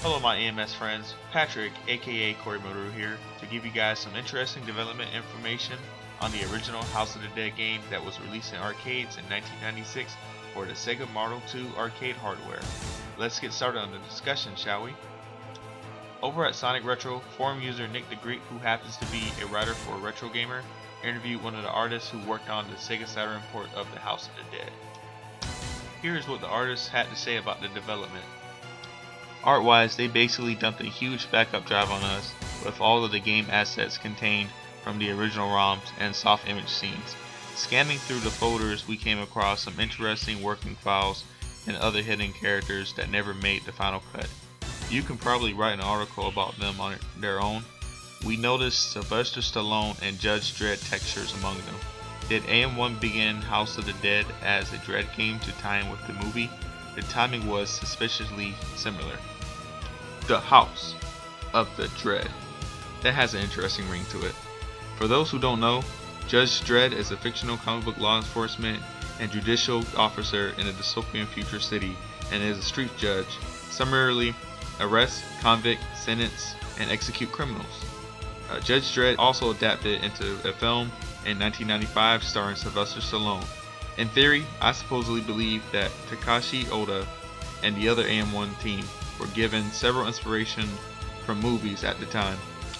Hello my EMS friends, Patrick aka Corey Motoru here to give you guys some interesting development information on the original House of the Dead game that was released in arcades in 1996 for the Sega Model 2 arcade hardware. Let's get started on the discussion, shall we? Over at Sonic Retro, forum user NiktheGreek, who happens to be a writer for Retro Gamer, interviewed one of the artists who worked on the Sega Saturn port of the House of the Dead. Here is what the artist had to say about the development. Art-wise, they basically dumped a huge backup drive on us with all of the game assets contained from the original ROMs and soft image scenes. Scanning through the folders, we came across some interesting working files and other hidden characters that never made the final cut. You can probably write an article about them on their own. We noticed Sylvester Stallone and Judge Dredd textures among them. Did AM1 begin House of the Dead as a Dredd game to tie in with the movie? The timing was suspiciously similar. The House of the Dredd. That has an interesting ring to it. For those who don't know, Judge Dredd is a fictional comic book law enforcement and judicial officer in a dystopian future city and is a street judge, summarily arrest, convict, sentence, and execute criminals. Judge Dredd also adapted into a film in 1995 starring Sylvester Stallone. In theory, I supposedly believe that Takashi Oda and the other AM1 team were given several inspiration from movies at the time,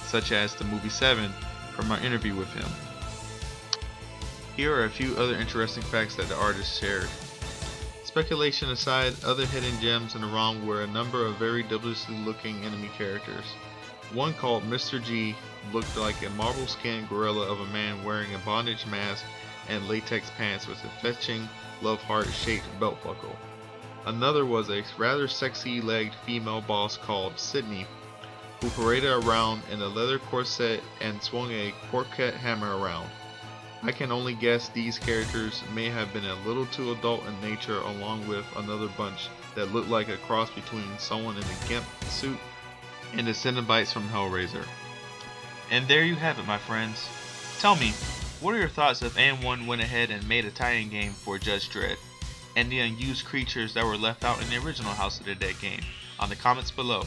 such as the movie 7 from our interview with him. Here are a few other interesting facts that the artist shared. Speculation aside, other hidden gems in the ROM were a number of very deliciously looking enemy characters. One called Mr. G looked like a marble-skinned gorilla of a man wearing a bondage mask and latex pants with a fetching love heart shaped belt buckle. Another was a rather sexy-legged female boss called Sydney, who paraded around in a leather corset and swung a croquet hammer around. I can only guess these characters may have been a little too adult in nature, along with another bunch that looked like a cross between someone in a gimp suit and the Cenobites from Hellraiser. And there you have it, my friends. Tell me, what are your thoughts if AM1 went ahead and made a tie-in game for Judge Dredd and the unused creatures that were left out in the original House of the Dead game on the comments below.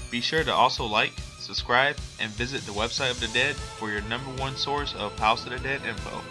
Be sure to also like, subscribe, and visit the website of the Dead for your #1 source of House of the Dead info.